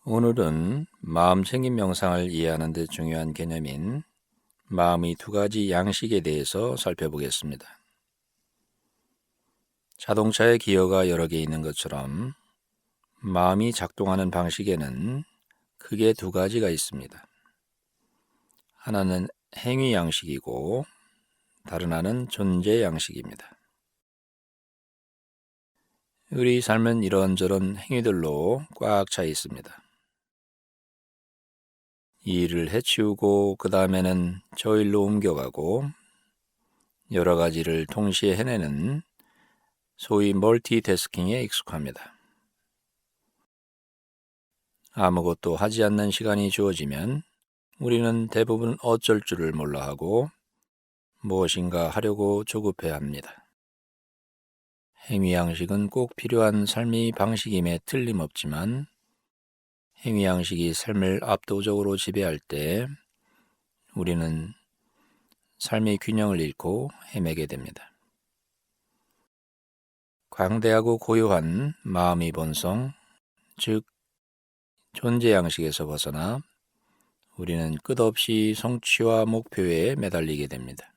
오늘은 마음챙김 명상을 이해하는 데 중요한 개념인 마음의 두 가지 양식에 대해서 살펴보겠습니다. 자동차의 기어가 여러 개 있는 것처럼 마음이 작동하는 방식에는 크게 두 가지가 있습니다. 하나는 행위 양식이고 다른 하나는 존재 양식입니다. 우리 삶은 이런저런 행위들로 꽉 차 있습니다. 이 일을 해치우고 그 다음에는 저 일로 옮겨가고 여러 가지를 동시에 해내는 소위 멀티태스킹에 익숙합니다. 아무것도 하지 않는 시간이 주어지면 우리는 대부분 어쩔 줄을 몰라 하고 무엇인가 하려고 조급해합니다. 행위 양식은 꼭 필요한 삶의 방식임에 틀림없지만 행위 양식이 삶을 압도적으로 지배할 때 우리는 삶의 균형을 잃고 헤매게 됩니다. 광대하고 고요한 마음의 본성, 즉 존재 양식에서 벗어나 우리는 끝없이 성취와 목표에 매달리게 됩니다.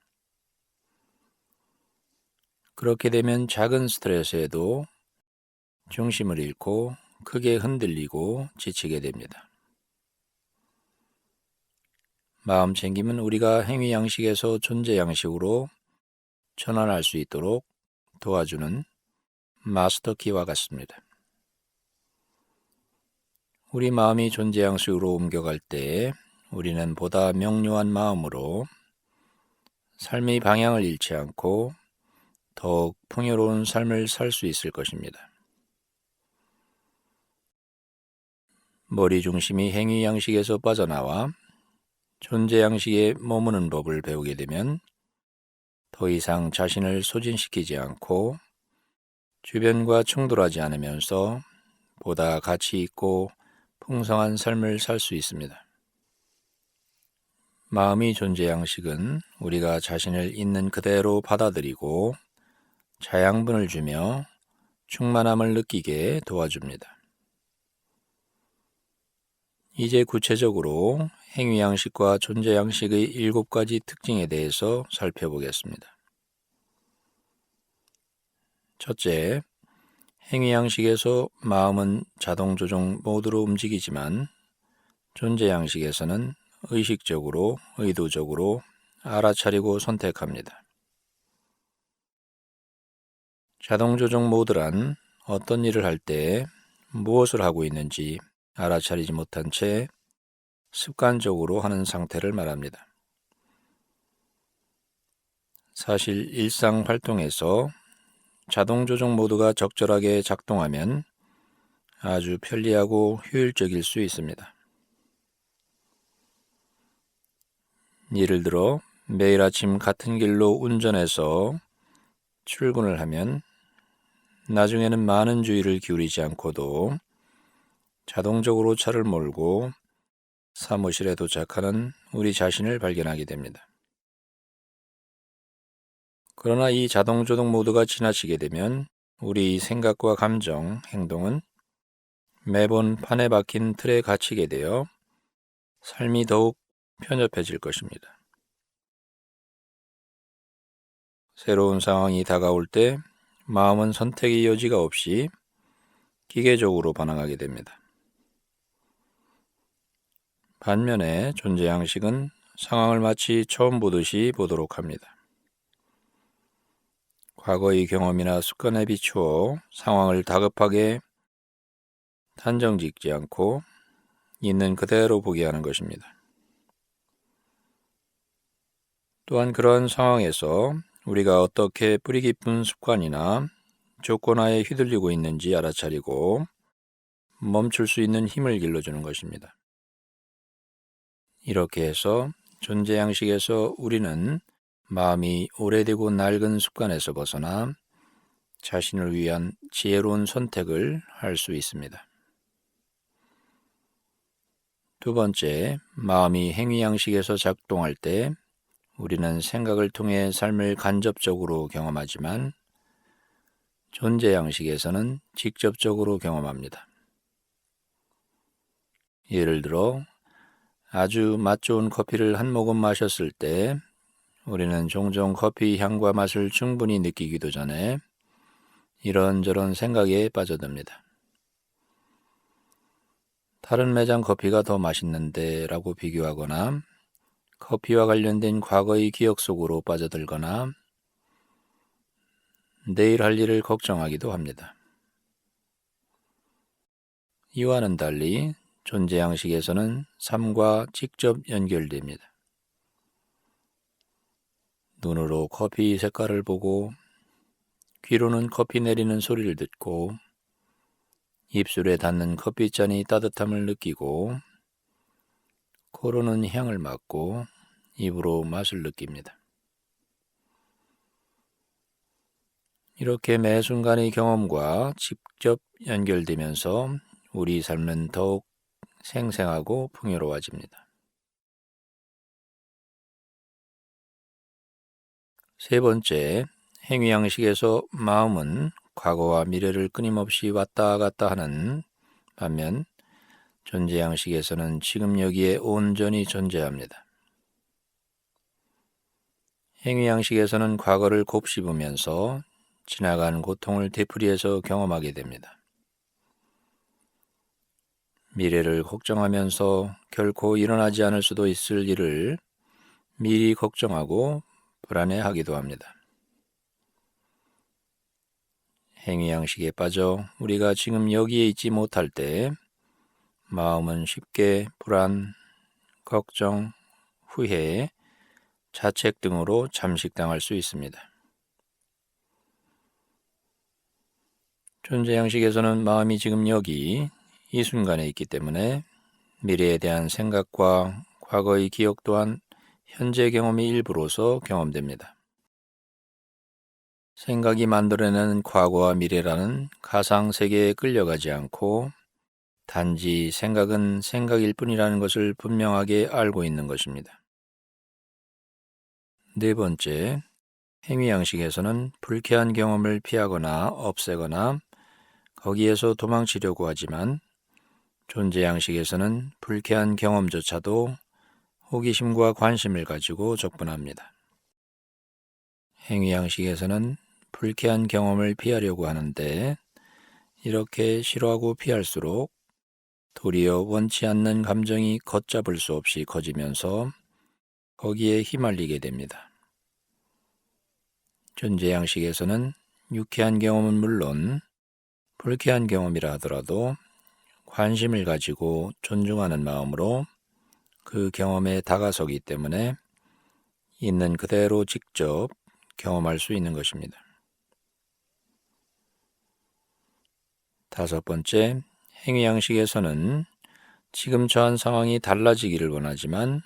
그렇게 되면 작은 스트레스에도 중심을 잃고 크게 흔들리고 지치게 됩니다. 마음 챙김은 우리가 행위 양식에서 존재 양식으로 전환할 수 있도록 도와주는 마스터키와 같습니다. 우리 마음이 존재 양식으로 옮겨갈 때 우리는 보다 명료한 마음으로 삶의 방향을 잃지 않고 더욱 풍요로운 삶을 살 수 있을 것입니다. 머리 중심이 행위 양식에서 빠져나와 존재 양식에 머무는 법을 배우게 되면 더 이상 자신을 소진시키지 않고 주변과 충돌하지 않으면서 보다 가치 있고 풍성한 삶을 살 수 있습니다. 마음의 존재 양식은 우리가 자신을 있는 그대로 받아들이고 자양분을 주며 충만함을 느끼게 도와줍니다. 이제 구체적으로 행위 양식과 존재 양식의 7가지 특징에 대해서 살펴보겠습니다. 첫째, 행위 양식에서 마음은 자동 조종 모드로 움직이지만 존재 양식에서는 의식적으로, 의도적으로 알아차리고 선택합니다. 자동 조종 모드란 어떤 일을 할 때 무엇을 하고 있는지 알아차리지 못한 채 습관적으로 하는 상태를 말합니다. 사실 일상 활동에서 자동 조종 모드가 적절하게 작동하면 아주 편리하고 효율적일 수 있습니다. 예를 들어 매일 아침 같은 길로 운전해서 출근을 하면 나중에는 많은 주의를 기울이지 않고도 자동적으로 차를 몰고 사무실에 도착하는 우리 자신을 발견하게 됩니다. 그러나 이 자동 조종 모드가 지나치게 되면 우리 생각과 감정, 행동은 매번 판에 박힌 틀에 갇히게 되어 삶이 더욱 편협해질 것입니다. 새로운 상황이 다가올 때 마음은 선택의 여지가 없이 기계적으로 반응하게 됩니다. 반면에 존재 양식은 상황을 마치 처음 보듯이 보도록 합니다. 과거의 경험이나 습관에 비추어 상황을 다급하게 단정짓지 않고 있는 그대로 보게 하는 것입니다. 또한 그러한 상황에서 우리가 어떻게 뿌리 깊은 습관이나 조건하에 휘둘리고 있는지 알아차리고 멈출 수 있는 힘을 길러주는 것입니다. 이렇게 해서 존재 양식에서 우리는 마음이 오래되고 낡은 습관에서 벗어나 자신을 위한 지혜로운 선택을 할 수 있습니다. 두 번째, 마음이 행위 양식에서 작동할 때 우리는 생각을 통해 삶을 간접적으로 경험하지만 존재 양식에서는 직접적으로 경험합니다. 예를 들어 아주 맛 좋은 커피를 한 모금 마셨을 때 우리는 종종 커피 향과 맛을 충분히 느끼기도 전에 이런저런 생각에 빠져듭니다. 다른 매장 커피가 더 맛있는데 라고 비교하거나 커피와 관련된 과거의 기억 속으로 빠져들거나 내일 할 일을 걱정하기도 합니다. 이와는 달리 존재양식에서는 삶과 직접 연결됩니다. 눈으로 커피 색깔을 보고 귀로는 커피 내리는 소리를 듣고 입술에 닿는 커피잔이 따뜻함을 느끼고 코로는 향을 맡고 입으로 맛을 느낍니다. 이렇게 매 순간의 경험과 직접 연결되면서 우리 삶은 더욱 생생하고 풍요로워집니다. 세 번째, 행위양식에서 마음은 과거와 미래를 끊임없이 왔다 갔다 하는 반면 존재양식에서는 지금 여기에 온전히 존재합니다. 행위양식에서는 과거를 곱씹으면서 지나간 고통을 되풀이해서 경험하게 됩니다. 미래를 걱정하면서 결코 일어나지 않을 수도 있을 일을 미리 걱정하고 불안해하기도 합니다. 행위양식에 빠져 우리가 지금 여기에 있지 못할 때 마음은 쉽게 불안, 걱정, 후회, 자책 등으로 잠식당할 수 있습니다. 존재양식에서는 마음이 지금 여기 이 순간에 있기 때문에 미래에 대한 생각과 과거의 기억 또한 현재 경험의 일부로서 경험됩니다. 생각이 만들어내는 과거와 미래라는 가상세계에 끌려가지 않고 단지 생각은 생각일 뿐이라는 것을 분명하게 알고 있는 것입니다. 네 번째, 행위양식에서는 불쾌한 경험을 피하거나 없애거나 거기에서 도망치려고 하지만 존재양식에서는 불쾌한 경험조차도 호기심과 관심을 가지고 접근합니다. 행위양식에서는 불쾌한 경험을 피하려고 하는데 이렇게 싫어하고 피할수록 도리어 원치 않는 감정이 걷잡을 수 없이 커지면서 거기에 휘말리게 됩니다. 존재양식에서는 유쾌한 경험은 물론 불쾌한 경험이라 하더라도 관심을 가지고 존중하는 마음으로 그 경험에 다가서기 때문에 있는 그대로 직접 경험할 수 있는 것입니다. 다섯 번째, 행위양식에서는 지금 처한 상황이 달라지기를 원하지만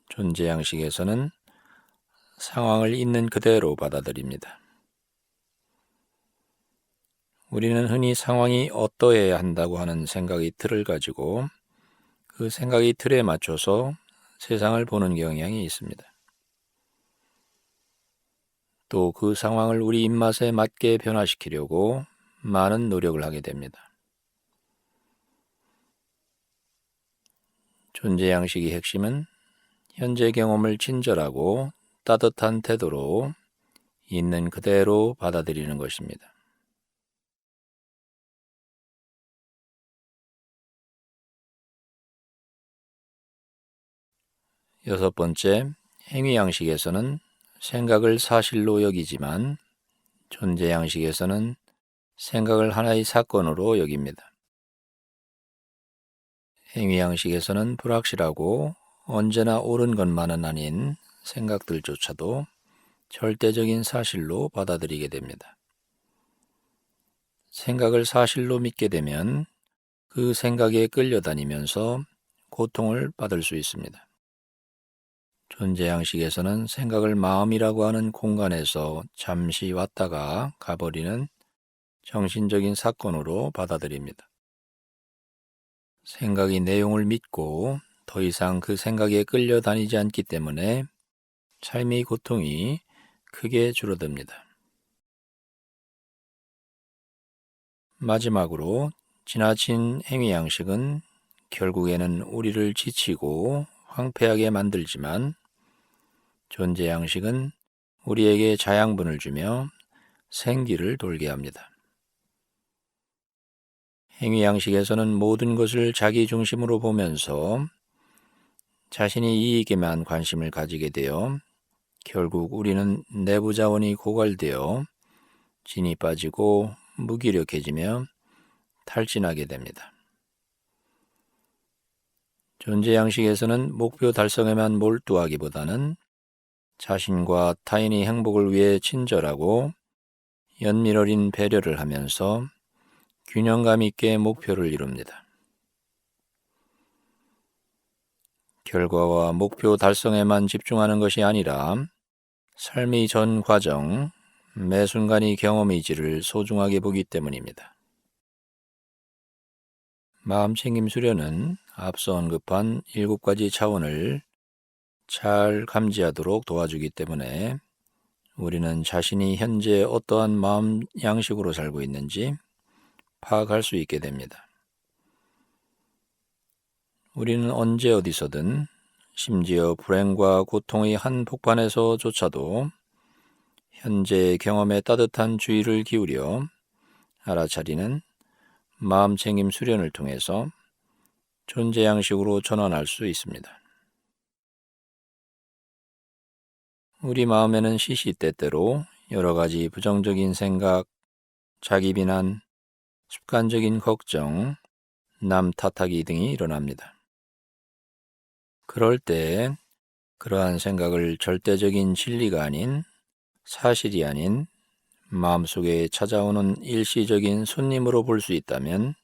존재양식에서는 상황을 있는 그대로 받아들입니다. 우리는 흔히 상황이 어떠해야 한다고 하는 생각의 틀을 가지고 그 생각의 틀에 맞춰서 세상을 보는 경향이 있습니다. 또 그 상황을 우리 입맛에 맞게 변화시키려고 많은 노력을 하게 됩니다. 존재양식의 핵심은 현재 경험을 친절하고 따뜻한 태도로 있는 그대로 받아들이는 것입니다. 여섯 번째, 행위양식에서는 생각을 사실로 여기지만 존재양식에서는 생각을 하나의 사건으로 여깁니다. 행위양식에서는 불확실하고 언제나 옳은 것만은 아닌 생각들조차도 절대적인 사실로 받아들이게 됩니다. 생각을 사실로 믿게 되면 그 생각에 끌려다니면서 고통을 받을 수 있습니다. 존재양식에서는 생각을 마음이라고 하는 공간에서 잠시 왔다가 가버리는 정신적인 사건으로 받아들입니다. 생각이 내용을 믿고 더 이상 그 생각에 끌려다니지 않기 때문에 삶의 고통이 크게 줄어듭니다. 마지막으로 지나친 행위양식은 결국에는 우리를 지치고 황폐하게 만들지만 존재 양식은 우리에게 자양분을 주며 생기를 돌게 합니다. 행위 양식에서는 모든 것을 자기 중심으로 보면서 자신이 이익에만 관심을 가지게 되어 결국 우리는 내부 자원이 고갈되어 진이 빠지고 무기력해지며 탈진하게 됩니다. 존재 양식에서는 목표 달성에만 몰두하기보다는 자신과 타인의 행복을 위해 친절하고 연민 어린 배려를 하면서 균형감 있게 목표를 이룹니다. 결과와 목표 달성에만 집중하는 것이 아니라 삶의 전 과정, 매 순간의 경험이지를 소중하게 보기 때문입니다. 마음챙김 수련은 앞서 언급한 7가지 차원을 잘 감지하도록 도와주기 때문에 우리는 자신이 현재 어떠한 마음 양식으로 살고 있는지 파악할 수 있게 됩니다. 우리는 언제 어디서든 심지어 불행과 고통의 한복판에서조차도 현재의 경험에 따뜻한 주의를 기울여 알아차리는 마음챙김 수련을 통해서 존재 양식으로 전환할 수 있습니다. 우리 마음에는 시시때때로 여러 가지 부정적인 생각, 자기 비난, 습관적인 걱정, 남 탓하기 등이 일어납니다. 그럴 때 그러한 생각을 절대적인 진리가 아닌 사실이 아닌 마음속에 찾아오는 일시적인 손님으로 볼 수 있다면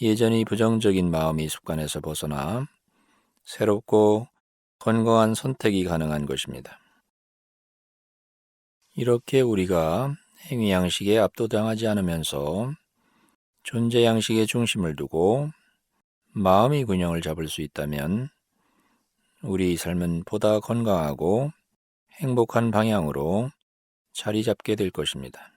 예전의 부정적인 마음의 습관에서 벗어나 새롭고 건강한 선택이 가능한 것입니다. 이렇게 우리가 행위 양식에 압도당하지 않으면서 존재 양식에 중심을 두고 마음의 균형을 잡을 수 있다면 우리 삶은 보다 건강하고 행복한 방향으로 자리 잡게 될 것입니다.